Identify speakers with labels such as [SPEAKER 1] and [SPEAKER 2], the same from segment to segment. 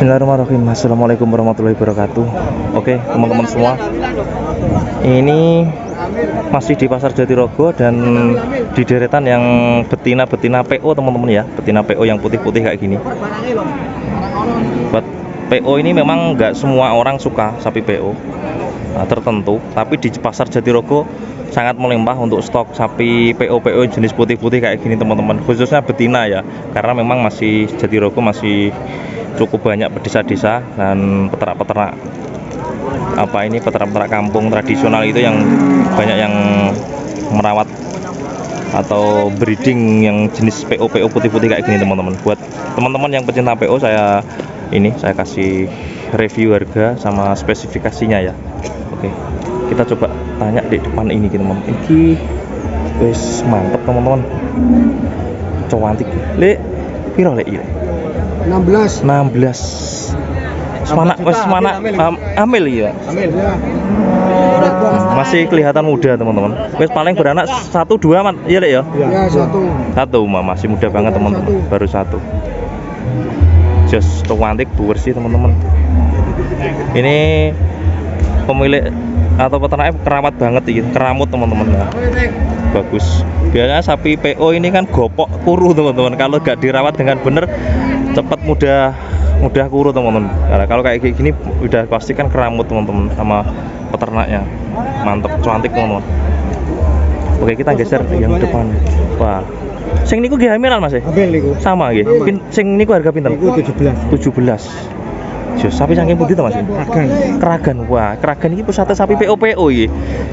[SPEAKER 1] Bismillahirrahmanirrahim. Assalamualaikum warahmatullahi wabarakatuh. Oke teman-teman semua, ini masih di Pasar Jatirogo dan di deretan yang betina-betina PO teman-teman ya. Betina PO yang putih-putih kayak gini. Buat PO ini memang nggak semua orang suka sapi PO tertentu, tapi di Pasar Jatirogo sangat melimpah untuk stok sapi PO jenis putih-putih kayak gini teman-teman, khususnya betina ya, karena memang masih Jatirogo masih cukup banyak desa-desa dan peternak-peternak peternak kampung tradisional itu yang banyak yang merawat atau breeding yang jenis PO putih-putih kayak gini teman-teman. Buat teman-teman yang pecinta PO, saya kasih review harga sama spesifikasinya ya. Oke, kita coba tanya di depan ini teman-teman. Ini wes mantep teman-teman, cantik. Le piro le iki? 16. Semana amil ya. Amil. Masih kelihatan muda teman-teman. Wes paling beranak 1-2 man. Iya le ya?
[SPEAKER 2] Ya,
[SPEAKER 1] satu masih muda banget teman-teman. Baru satu. Just cantik, bersih teman-teman. Ini pemilik atau peternaknya keramat banget ini, keramut teman-teman ya. Bagus. Biasanya sapi PO ini kan gopok kuru teman-teman. Kalau gak dirawat dengan bener cepat mudah kuru teman-teman. Nah, kalau kayak gini udah pasti kan keramut teman-teman sama peternaknya. Mantep, cantik teman-teman. Oke, kita geser yang depan. Wah, sing niku nggih hamilan Mas?
[SPEAKER 2] Hamil niku.
[SPEAKER 1] Sama nggih. Sing niku harga pinten?
[SPEAKER 2] Niku 17.
[SPEAKER 1] Jos, sapi saking pundi to Mas? Keragan. Wah, keragan iki pusate sapi PO iki.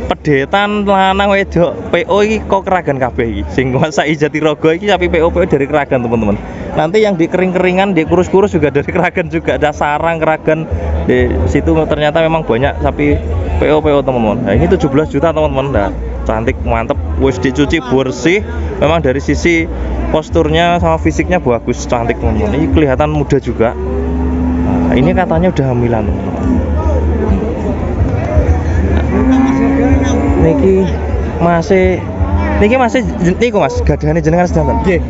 [SPEAKER 1] Pedetan lanang wedok PO iki kok keragan kabeh iki. Sing nguasai Jatirogo iki sapi PO dari keragan teman-teman. Nanti yang di kering-keringan, di kurus-kurus juga dari keragan juga. Ada sarang keragan di situ, ternyata memang banyak sapi PO teman-teman. Nah, ini 17 juta teman-teman. Nah, cantik, mantep, wis dicuci bersih. Memang dari sisi posturnya sama fisiknya bagus, cantik teman-teman. Ini kelihatan muda juga. Nah, ini katanya udah hamilan teman-teman. Niki masih niku Mas, gadahane jenengan sedanten. Nggih,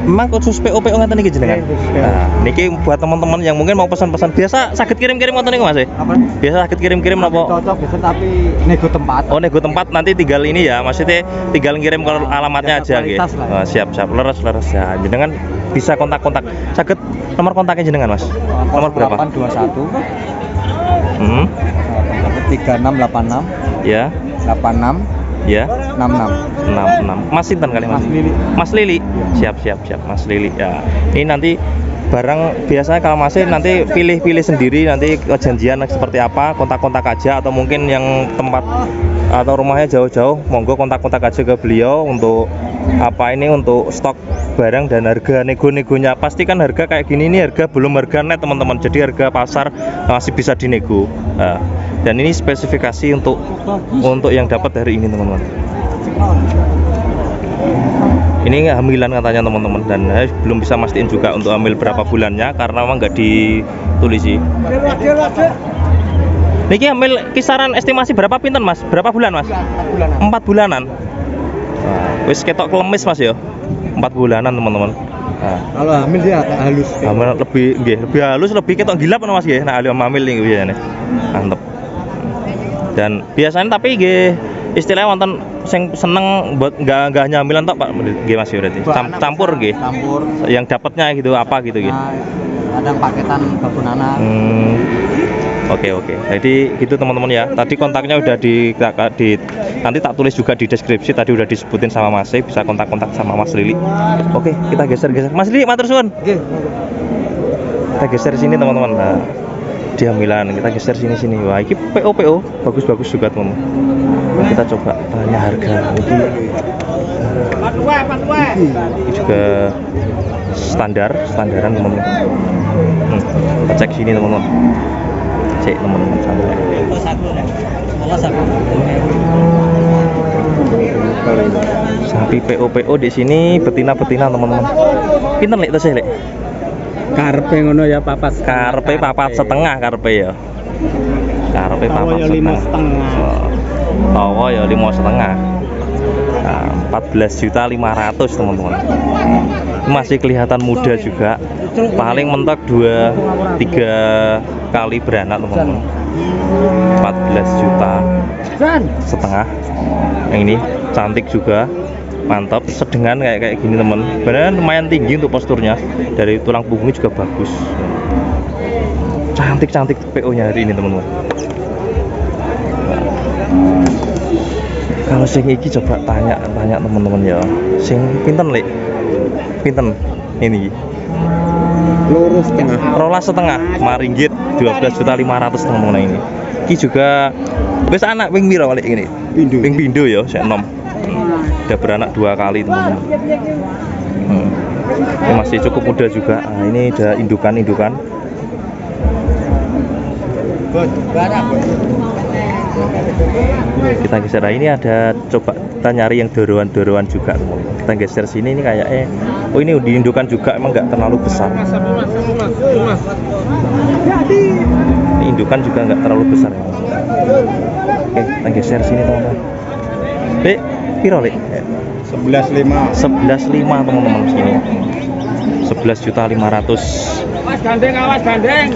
[SPEAKER 1] memang khusus PO ngeten niki jenengan. Nah, niki buat teman-teman yang mungkin mau pesan-pesan, biasa sakit kirim-kirim ngoten niku Mas. Apa? Biasa sakit kirim-kirim napa?
[SPEAKER 2] Cocok biasa tapi nego tempat.
[SPEAKER 1] Oh, nego tempat, nanti tinggal ini ya, maksudnya tinggal ngirim ke alamatnya aja nggih. Oh, siap, leres ya. Jenengan bisa kontak-kontak. Saged nomor kontaknya jenengan Mas. Nomor berapa?
[SPEAKER 2] 821 3686
[SPEAKER 1] ya.
[SPEAKER 2] 86
[SPEAKER 1] ya.
[SPEAKER 2] 66.
[SPEAKER 1] Mas sinten kali Mas? Mas Lili. Siap Mas Lili ya. Ini nanti barang biasanya kalau Mas nanti pilih sendiri, nanti janjian seperti apa, kontak-kontak aja, atau mungkin yang tempat atau rumahnya jauh-jauh, monggo kontak-kontak aja ke beliau untuk untuk stok barang dan harga nego-negonya. Pastikan harga kayak gini ini harga belum harga net teman-teman, jadi harga pasar masih bisa dinego. Nah, dan ini spesifikasi untuk yang dapat hari ini teman-teman. Ini hamilan katanya teman-teman, dan belum bisa mastiin juga untuk hamil berapa bulannya karena memang nggak ditulisi. Niki hamil kisaran estimasi berapa pinten Mas? Berapa bulan Mas? 4 bulanan. Nah, wis ketok kelemis Mas ya. 4 bulanan teman-teman. Nah,
[SPEAKER 2] kalau hamil dia halus.
[SPEAKER 1] Hamil lebih halus, lebih ketok gilap Mas nggih. Nah, hamil ini biasanya. Mantep. Dan biasanya tapi nggih istilahnya wonten sing seneng buat nggak hanya hamilan tok Pak nggih Mas berarti. Campur nggih. Campur. Yang dapatnya gitu apa gitu nggih.
[SPEAKER 2] Nah, ada paketan babon anak.
[SPEAKER 1] Oke. Jadi gitu teman-teman ya. Tadi kontaknya udah nanti tak tulis juga di deskripsi. Tadi udah disebutin sama Mas, bisa kontak-kontak sama Mas Lili. Oke, kita geser. Mas Lili, matur suwun.
[SPEAKER 2] Nggih.
[SPEAKER 1] Kita geser sini teman-teman. Nah, di hamilan kita geser sini. Wah, ini PO bagus juga teman-teman. Kita coba tanya harga. Ini juga standaran teman-teman. Kita cek sini teman-teman. Cek teman-teman santai. Sapi PO di sini betina teman-teman. Pinten lek tesih lek?
[SPEAKER 2] Karpe ngono ya papat.
[SPEAKER 1] Karpe papat setengah karpe ya. Karpe papat setengah. Tawa ya 5,5. Nah, 14.500.000 teman-teman. masih kelihatan muda juga, paling mentok 2-3 kali beranak teman-teman. 14 juta setengah. Yang ini cantik juga, mantap, sedengan kayak gini teman. Beneran lumayan tinggi untuk posturnya, dari tulang punggungnya juga bagus. Cantik PO nya hari ini teman-teman. Kalau sing iki coba tanya teman-teman ya, sing pinten lek? Pinten ini?
[SPEAKER 2] Lurus setengah.
[SPEAKER 1] Rolas setengah, maringgit 12.500.000 teman-teman ini. Iki juga wis anak ping pira balik ini?
[SPEAKER 2] Pindho.
[SPEAKER 1] Ping pindho ya, sik enom. Udah beranak 2 kali teman-teman. Ini masih cukup muda juga. Nah, ini udah indukan. Kita geser. Nah, ini ada, coba kita nyari yang doroan juga. Kita geser sini, ini kayaknya oh ini diindukan juga, emang nggak terlalu besar. Ini indukan juga nggak terlalu besar ya. Oke, kita geser sini teman-teman. Piro Lek?
[SPEAKER 2] 11.5.
[SPEAKER 1] 11.500 teman-teman sini. 11.500.000.
[SPEAKER 2] Awas gandeng.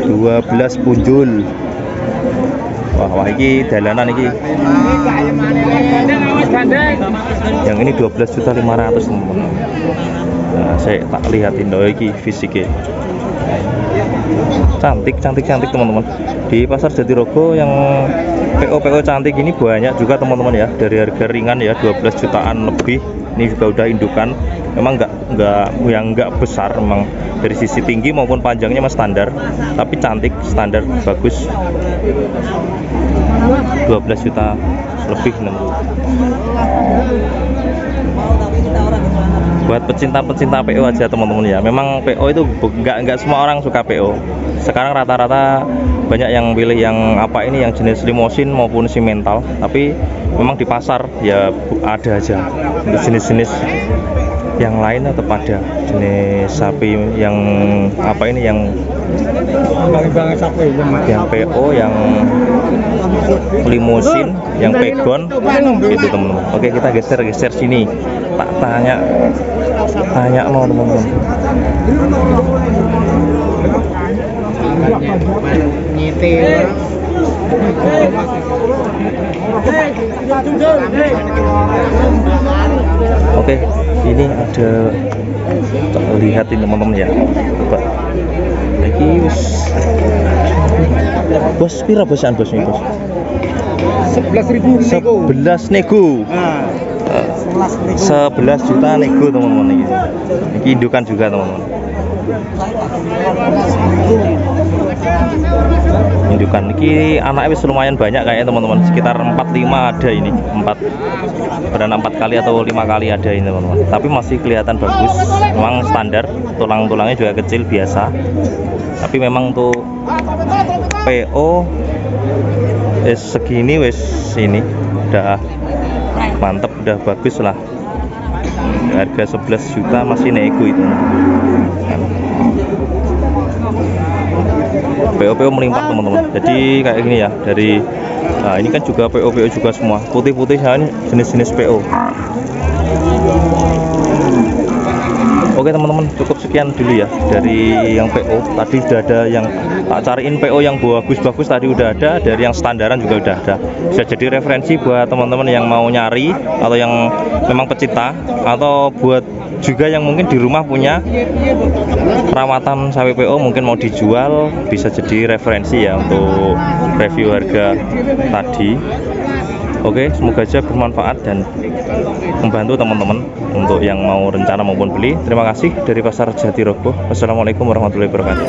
[SPEAKER 1] 12 punjul. Wah iki dalanan iki. Yang ini 12.500.000 teman-teman. Nah, saya tak lihatin dong iki fisiknya. Cantik teman-teman. Di pasar Jatirogo yang PO cantik ini banyak juga teman-teman ya, dari harga ringan ya 12 jutaan lebih. Ini juga udah indukan, memang nggak besar, memang dari sisi tinggi maupun panjangnya mas standar, tapi cantik, standar, bagus. 12 juta lebih teman-teman. Buat pecinta PO aja teman-teman ya. Memang PO itu nggak semua orang suka PO. Sekarang rata-rata banyak yang pilih yang apa ini, yang jenis limosin maupun simental. Tapi memang di pasar ya ada aja untuk jenis-jenis yang lain, tetap ada jenis sapi yang apa ini, yang PO, yang limusin, yang pegon gitu teman-teman. Oke, kita geser sini. Tak tanya lo teman-teman. Oke, ini ada, lihatin teman-teman ya. Coba. Lagi bos pira bosan bos ini bos? 11 nego. 11 juta nego teman-teman ini. Ini indukan juga teman-teman. Indukan ini anaknya wis lumayan banyak kayaknya teman-teman, sekitar 4-5 ada ini, 4 kali atau 5 kali ada ini teman-teman. Tapi masih kelihatan bagus, memang standar, tulang-tulangnya juga kecil biasa. Tapi memang untuk PO segini wis ini udah mantep, udah bagus lah. Harga 11 juta masih nego itu. PO melimpah teman-teman. Jadi kayak gini ya, dari nah ini kan juga PO juga semua putih-putih ya, ini jenis-jenis PO. Oke teman-teman, cukup sekian dulu ya dari yang PO. Tadi udah ada yang tak cariin PO yang bagus-bagus, tadi udah ada, dari yang standaran juga udah ada. Bisa jadi referensi buat teman-teman yang mau nyari, atau yang memang pecinta, atau buat juga yang mungkin di rumah punya perawatan sapi PO mungkin mau dijual, bisa jadi referensi ya untuk review harga tadi. Oke, semoga aja bermanfaat dan membantu teman-teman untuk yang mau rencana maupun beli. Terima kasih dari Pasar Jatirogo. Wassalamualaikum warahmatullahi wabarakatuh.